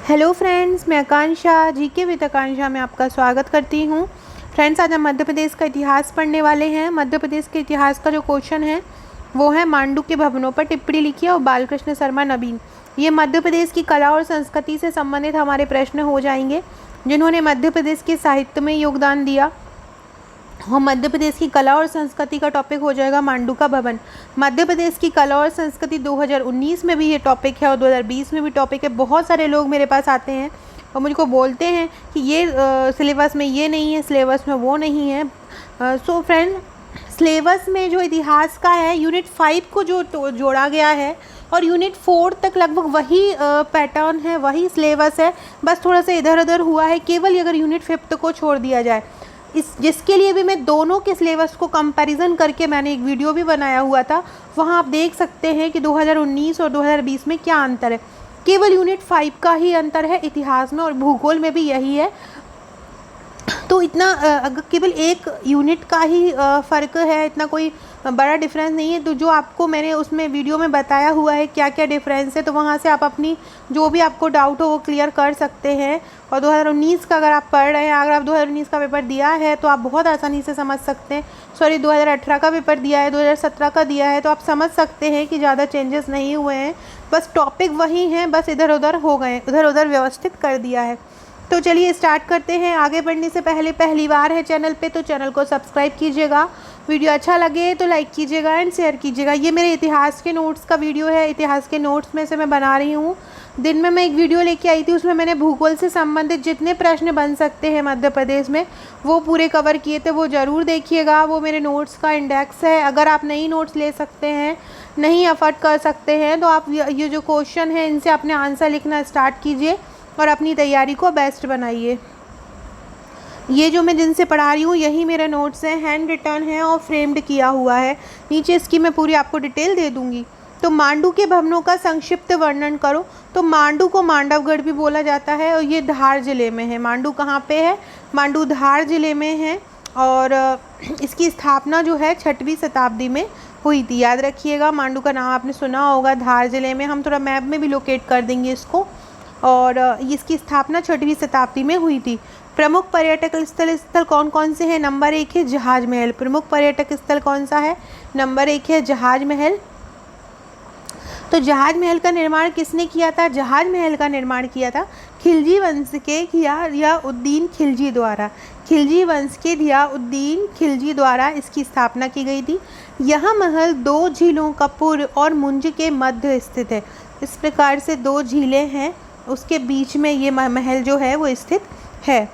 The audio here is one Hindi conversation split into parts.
हेलो फ्रेंड्स, मैं आकांक्षा जीके विद आकांक्षा में आपका स्वागत करती हूँ। फ्रेंड्स, आज हम मध्य प्रदेश का इतिहास पढ़ने वाले हैं। मध्य प्रदेश के इतिहास का जो क्वेश्चन है वो है मांडू के भवनों पर टिप्पणी लिखिए और बालकृष्ण शर्मा नवीन। ये मध्य प्रदेश की कला और संस्कृति से संबंधित हमारे प्रश्न हो जाएंगे जिन्होंने मध्य प्रदेश के साहित्य में योगदान दिया। और मध्य प्रदेश की कला और संस्कृति का टॉपिक हो जाएगा मांडू का भवन। मध्य प्रदेश की कला और संस्कृति 2019 में भी ये टॉपिक है और 2020 में भी टॉपिक है। बहुत सारे लोग मेरे पास आते हैं और मुझको बोलते हैं कि ये सिलेबस में ये नहीं है, सिलेबस में वो नहीं है। सो फ्रेंड, सिलेबस में जो इतिहास का है यूनिट 5 को जो जोड़ा गया है और यूनिट 4 तक लगभग वही पैटर्न है, वही सिलेबस है, बस थोड़ा सा इधर उधर हुआ है केवल अगर यूनिट 5 को छोड़ दिया जाए। जिसके लिए भी मैं दोनों के सिलेबस को कंपैरिजन करके मैंने एक वीडियो भी बनाया हुआ था। वहाँ आप देख सकते हैं कि 2019 और 2020 में क्या अंतर है। केवल यूनिट 5 का ही अंतर है इतिहास में, और भूगोल में भी यही है। तो इतना केवल एक यूनिट का ही फ़र्क है, इतना कोई बड़ा डिफरेंस नहीं है। तो जो आपको मैंने उसमें वीडियो में बताया हुआ है क्या क्या डिफरेंस है, तो वहाँ से आप अपनी जो भी आपको डाउट हो वो क्लियर कर सकते हैं। और 2019 का अगर आप पढ़ रहे हैं, अगर आप 2019 का पेपर दिया है तो आप बहुत आसानी से समझ सकते हैं। 2018 का पेपर दिया है, 2017 का दिया है, तो आप समझ सकते हैं कि ज़्यादा चेंजेस नहीं हुए हैं, बस टॉपिक वही हैं, बस इधर उधर हो गए, इधर उधर व्यवस्थित कर दिया है। तो चलिए स्टार्ट करते हैं। आगे बढ़ने से पहले पहली बार है चैनल पे तो चैनल को सब्सक्राइब कीजिएगा, वीडियो अच्छा लगे तो लाइक कीजिएगा एंड शेयर कीजिएगा। ये मेरे इतिहास के नोट्स का वीडियो है, इतिहास के नोट्स में से मैं बना रही हूँ। दिन में मैं एक वीडियो लेके आई थी, उसमें मैंने भूगोल से संबंधित जितने प्रश्न बन सकते हैं मध्य प्रदेश में वो पूरे कवर किए थे, वो ज़रूर देखिएगा। वो मेरे नोट्स का इंडेक्स है। अगर आप नई नोट्स ले सकते हैं, नहीं अफोर्ड कर सकते हैं, तो आप ये जो क्वेश्चन है इनसे अपने आंसर लिखना स्टार्ट कीजिए और अपनी तैयारी को बेस्ट बनाइए। ये जो मैं जिनसे पढ़ा रही हूँ यही मेरे नोट्स हैं, हैंड रिटर्न है और फ्रेम्ड किया हुआ है। नीचे इसकी मैं पूरी आपको डिटेल दे दूँगी। तो मांडू के भवनों का संक्षिप्त वर्णन करो। तो मांडू को मांडवगढ़ भी बोला जाता है और ये धार जिले में है। मांडू कहाँ पे है? मांडू धार जिले में है। और इसकी स्थापना जो है 6वीं शताब्दी में हुई थी। याद रखिएगा, मांडू का नाम आपने सुना होगा, धार जिले में। हम थोड़ा मैप में भी लोकेट कर देंगे इसको। और इसकी स्थापना 6वीं शताब्दी में हुई थी। प्रमुख पर्यटक स्थल कौन कौन से हैं? नंबर 1 है जहाज महल। प्रमुख पर्यटक स्थल कौन सा है? नंबर 1 है जहाज महल। तो जहाज महल का निर्माण किसने किया था? जहाज महल का निर्माण किया था खिलजी वंश के ज़िया-उद-दीन खिलजी द्वारा। खिलजी वंश के ज़िया-उद-दीन खिलजी द्वारा इसकी स्थापना की गई थी। यह महल 2 झीलों कपूर और मुंज के मध्य स्थित है। इस प्रकार से 2 झीलें हैं, उसके बीच में ये महल जो है वो स्थित है,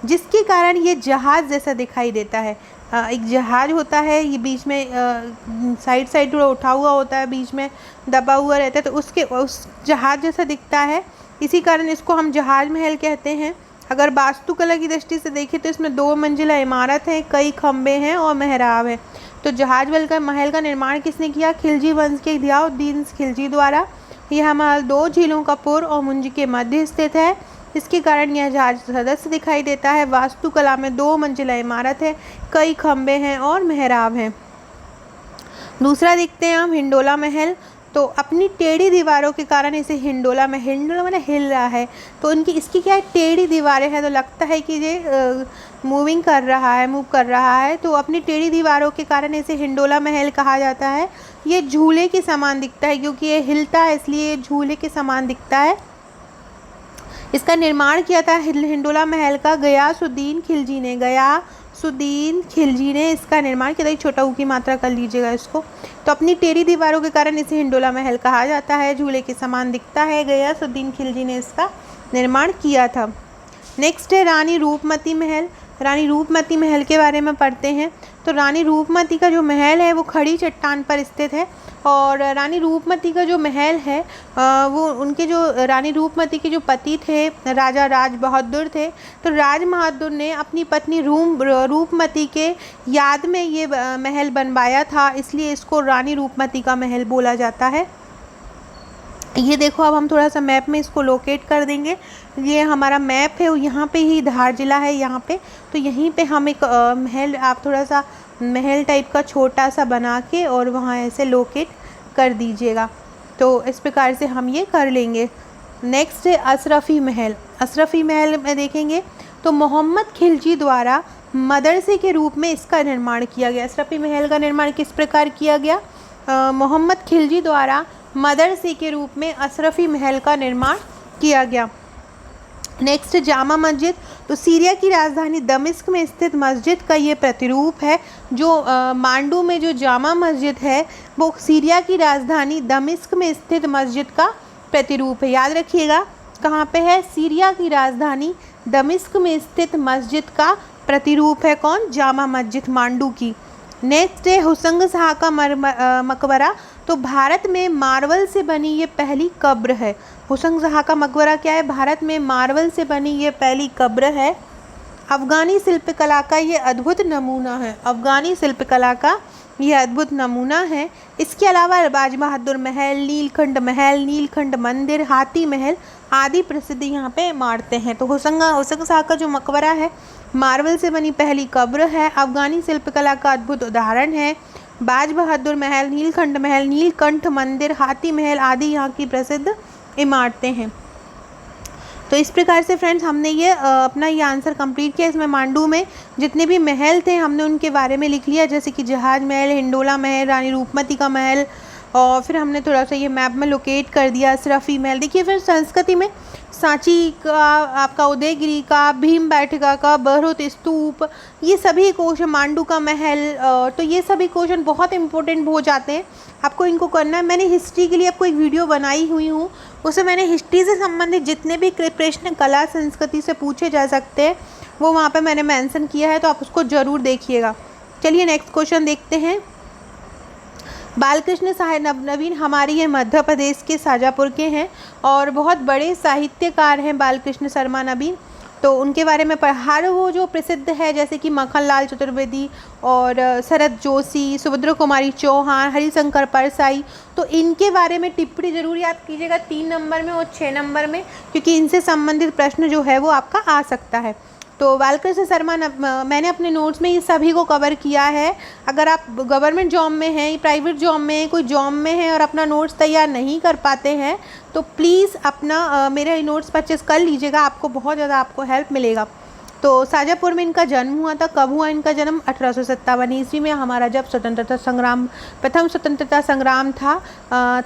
जिसके कारण ये जहाज़ जैसा दिखाई देता है। एक जहाज़ होता है, ये बीच में साइड साइड थोड़ा उठा हुआ होता है, बीच में दबा हुआ रहता है, तो उस जहाज़ जैसा दिखता है, इसी कारण इसको हम जहाज महल कहते हैं। अगर वास्तुकला की दृष्टि से देखें तो इसमें 2 मंजिला इमारत है, कई खंबे हैं और मेहराब है। तो जहाज महल का निर्माण किसने किया? खिलजी वंश के ज़िया-उद-दीन खिलजी द्वारा। यह महल 2 झीलों का पूर्व और मुंज के मध्य स्थित है, इसके कारण यह जहाज सदस्य दिखाई देता है। वास्तुकला में 2 मंजिला इमारत है, कई खंबे हैं और मेहराब हैं। दूसरा देखते हैं हम हिंडोला महल। तो अपनी टेढ़ी दीवारों के कारण इसे हिंडोला मैंने हिल रहा है, तो इसकी क्या है? टेढ़ी दीवारें हैं, तो लगता है कि ये मूव कर रहा है। तो अपनी टेढ़ी दीवारों के कारण इसे हिंडोला महल कहा जाता है। ये झूले के समान दिखता है, क्योंकि ये हिलता है इसलिए झूले के समान दिखता है। इसका निर्माण किया था हिंडोला महल का गयासुद्दीन खिलजी ने। गयासुद्दीन खिलजी ने इसका निर्माण किया था। छोटा ऊ की मात्रा कर लीजिएगा इसको। तो अपनी टेढ़ी दीवारों के कारण इसे हिंडोला महल कहा जाता है, झूले के समान दिखता है। गयासुद्दीन खिलजी ने इसका निर्माण किया था। नेक्स्ट है रानी रूपमती महल। रानी रूपमती महल के बारे में पढ़ते हैं। तो रानी रूपमती का जो महल है वो खड़ी चट्टान पर स्थित है। और रानी रूपमती का जो महल है वो उनके जो रानी रूपमती के जो पति थे राजा राज बहादुर थे। तो राज बहादुर ने अपनी पत्नी रूपमती के याद में ये महल बनवाया था, इसलिए इसको रानी रूपमती का महल बोला जाता है। ये देखो, अब हम थोड़ा सा मैप में इसको लोकेट कर देंगे। ये हमारा मैप है, यहाँ पे ही धार जिला है यहाँ पे। तो यहीं पे हम एक महल, आप थोड़ा सा महल टाइप का छोटा सा बना के और वहाँ ऐसे लोकेट कर दीजिएगा। तो इस प्रकार से हम ये कर लेंगे। नेक्स्ट है अशरफी महल। अशरफी महल में देखेंगे तो मोहम्मद खिलजी द्वारा मदरसे के रूप में इसका निर्माण किया गया। अशरफी महल का निर्माण किस प्रकार किया गया? मोहम्मद खिलजी द्वारा मदरसे के रूप में अशरफी महल का निर्माण किया गया। नेक्स्ट जामा मस्जिद, तो सीरिया की राजधानी दमिश्क में स्थित मस्जिद का ये प्रतिरूप है। जो मांडू में जो जामा मस्जिद है वो सीरिया की राजधानी दमिश्क में स्थित मस्जिद का प्रतिरूप है। याद रखिएगा कहाँ पे है? सीरिया की राजधानी दमिश्क में स्थित मस्जिद का प्रतिरूप है। कौन? जामा मस्जिद मांडू की। नेक्स्ट है हुसंग शाह का मकबरा, तो भारत में मार्बल से बनी ये पहली कब्र है। हुसंग शाह का मकबरा क्या है? भारत में मार्बल से बनी ये पहली कब्र है। अफ़गानी शिल्पकला का ये अद्भुत नमूना है। अफ़गानी शिल्पकला का ये अद्भुत नमूना है। इसके अलावा बाज बहादुर महल, नीलखंड मंदिर, हाथी महल आदि प्रसिद्ध यहाँ पे इमारतें हैं। तो हुसंग शाह का जो मकबरा है मार्बल से बनी पहली कब्र है, अफ़गानी शिल्पकला का अद्भुत उदाहरण है। बाज बहादुर महल, नीलकंठ मंदिर, हाथी महल आदि यहाँ की प्रसिद्ध इमारतें हैं। तो इस प्रकार से फ्रेंड्स हमने ये अपना ये आंसर कंप्लीट किया। इसमें मांडू में जितने भी महल थे हमने उनके बारे में लिख लिया, जैसे कि जहाज महल, हिंडोला महल, रानी रूपमती का महल, और फिर हमने थोड़ा सा ये मैप में लोकेट कर दिया अशरफी महल। देखिए फिर संस्कृति में सांची का, आपका उदयगिरी का, भीम बैठका का, बहरोत स्तूप, ये सभी क्वेश्चन, मांडू का महल, तो ये सभी क्वेश्चन बहुत इंपॉर्टेंट हो जाते हैं। आपको इनको करना है। मैंने हिस्ट्री के लिए आपको एक वीडियो बनाई हुई हूँ, उसमें मैंने हिस्ट्री से संबंधित जितने भी प्रश्न कला संस्कृति से पूछे जा सकते हैं वो वहाँ पे मैंने मेंशन किया है, तो आप उसको ज़रूर देखिएगा। चलिए नेक्स्ट क्वेश्चन देखते हैं। बालकृष्ण नवीन हमारे ये मध्य प्रदेश के शाजापुर के हैं और बहुत बड़े साहित्यकार हैं बालकृष्ण शर्मा नवीन। तो उनके बारे में हर वो जो प्रसिद्ध है जैसे कि मक्खनलाल चतुर्वेदी और शरद जोशी, सुभद्रा कुमारी चौहान, हरिशंकर परसाई, तो इनके बारे में टिप्पणी जरूर याद कीजिएगा 3 नंबर में और 6 नंबर में, क्योंकि इनसे संबंधित प्रश्न जो है वो आपका आ सकता है। तो बालकृष्ण शर्मा मैंने अपने नोट्स में ये सभी को कवर किया है। अगर आप गवर्नमेंट जॉब में हैं, प्राइवेट जॉब में हैं, कोई जॉब में हैं और अपना नोट्स तैयार नहीं कर पाते हैं तो प्लीज़ अपना मेरे नोट्स परचेस कर लीजिएगा, आपको बहुत ज़्यादा आपको हेल्प मिलेगा। तो शाजापुर में इनका जन्म हुआ था। कब हुआ इनका जन्म? 1857 ईस्वी में, हमारा जब प्रथम स्वतंत्रता संग्राम था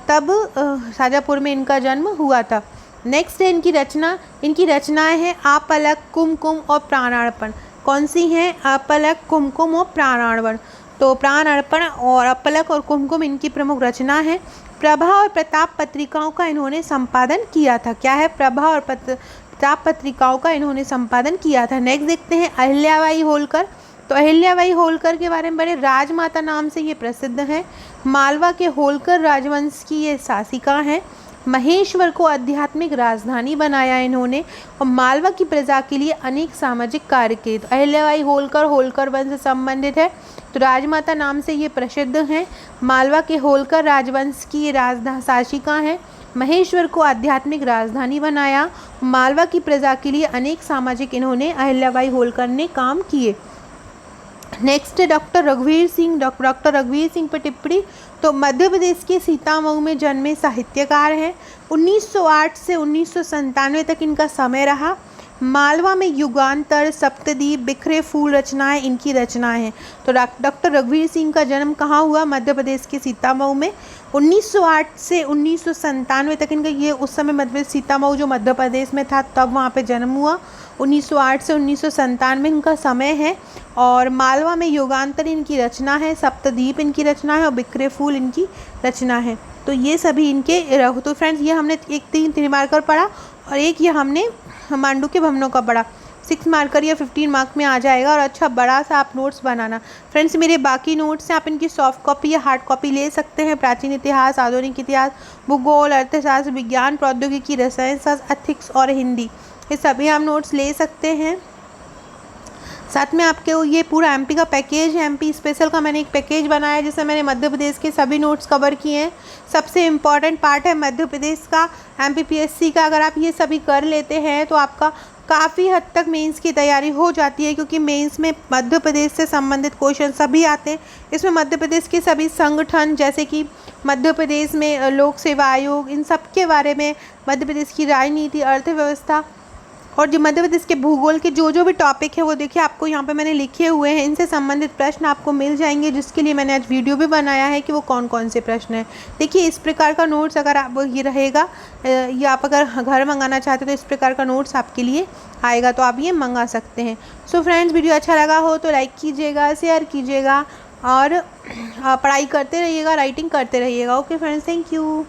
तब शाजापुर में इनका जन्म हुआ था। नेक्स्ट है इनकी रचना। इनकी रचनाएं हैं आपलक, कुमकुम और प्राणार्पण। कौन सी हैं? आपलक, कुमकुम और प्राणार्पण। तो प्राणार्पण और आपलक और कुमकुम इनकी प्रमुख रचना है। प्रभा और प्रताप पत्रिकाओं का इन्होंने संपादन किया था। क्या है? प्रभा और प्रताप पत्रिकाओं का इन्होंने संपादन किया था। नेक्स्ट देखते हैं अहिल्याबाई होलकर। तो अहिल्याबाई होलकर के बारे में बड़े राजमाता नाम से ये प्रसिद्ध हैं। मालवा के होलकर राजवंश की ये शासिका हैं। महेश्वर को आध्यात्मिक राजधानी बनाया इन्होंने और मालवा की प्रजा के लिए अनेक सामाजिक कार्य किए। तो अहिल्याबाई होलकर वंश से संबंधित है, तो राजमाता नाम से ये प्रसिद्ध हैं। मालवा के होलकर राजवंश की ये शासिका हैं। महेश्वर को आध्यात्मिक राजधानी बनाया, मालवा की प्रजा के लिए अनेक सामाजिक इन्होंने अहिल्याबाई होलकर ने काम किए। नेक्स्ट है डॉक्टर रघुवीर सिंह पर टिप्पणी। तो मध्य प्रदेश के सीतामऊ में जन्मे साहित्यकार हैं। 1908 से 1997 तक इनका समय रहा। मालवा में युगांतर, सप्तद्वीप, बिखरे फूल रचनाएं इनकी रचनाएं हैं। तो डॉक्टर रघुवीर सिंह का जन्म कहाँ हुआ? मध्य प्रदेश के सीतामऊ में। 1908 से 1997 तक इनका ये उस समय मध्य प्रदेश सीतामऊ जो मध्य प्रदेश में था तब वहाँ पे जन्म हुआ। 1908 से 1997 इनका समय है। और मालवा में युगांतर इनकी रचना है, सप्तद्वीप इनकी रचना है और बिखरे फूल इनकी रचना है। तो ये सभी इनके तो फ्रेंड्स ये हमने एक 3 मार्कर पढ़ा और एक ये हमने मांडू के भवनों का पढ़ा। 6 मार्कर या 15 मार्क में आ जाएगा और अच्छा बड़ा सा आप नोट्स बनाना। फ्रेंड्स मेरे बाकी नोट्स हैं, आप इनकी सॉफ्ट कॉपी या हार्ड कॉपी ले सकते हैं। प्राचीन इतिहास, आधुनिक इतिहास, भूगोल, अर्थशास्त्र, विज्ञान, प्रौद्योगिकी, रसायन शास्त्र, एथिक्स और हिंदी, ये सभी आप नोट्स ले सकते हैं। साथ में आपके ये पूरा एमपी का पैकेज है, एमपी स्पेशल का मैंने एक पैकेज बनाया है जिसमें मैंने मध्य प्रदेश के सभी नोट्स कवर किए हैं। सबसे इम्पॉर्टेंट पार्ट है मध्य प्रदेश का, एमपीपीएससी का। अगर आप ये सभी कर लेते हैं तो आपका काफ़ी हद तक मेंस की तैयारी हो जाती है, क्योंकि मेंस में मध्य प्रदेश से संबंधित क्वेश्चन सभी आते हैं। इसमें मध्य प्रदेश के सभी संगठन, जैसे कि मध्य प्रदेश में लोक सेवा आयोग, इन सब के बारे में, मध्य प्रदेश की राजनीति, अर्थव्यवस्था और जो मध्य प्रदेश के भूगोल के जो भी टॉपिक है वो देखिए आपको यहाँ पे मैंने लिखे हुए हैं। इनसे संबंधित प्रश्न आपको मिल जाएंगे, जिसके लिए मैंने आज वीडियो भी बनाया है कि वो कौन कौन से प्रश्न हैं। देखिए इस प्रकार का नोट्स अगर आप ये रहेगा, या आप अगर घर मंगाना चाहते हो तो इस प्रकार का नोट्स आपके लिए आएगा, तो आप ये मंगा सकते हैं। सो फ्रेंड्स, वीडियो अच्छा लगा हो तो लाइक कीजिएगा, शेयर कीजिएगा और पढ़ाई करते रहिएगा, राइटिंग करते रहिएगा। Okay friends, thank you.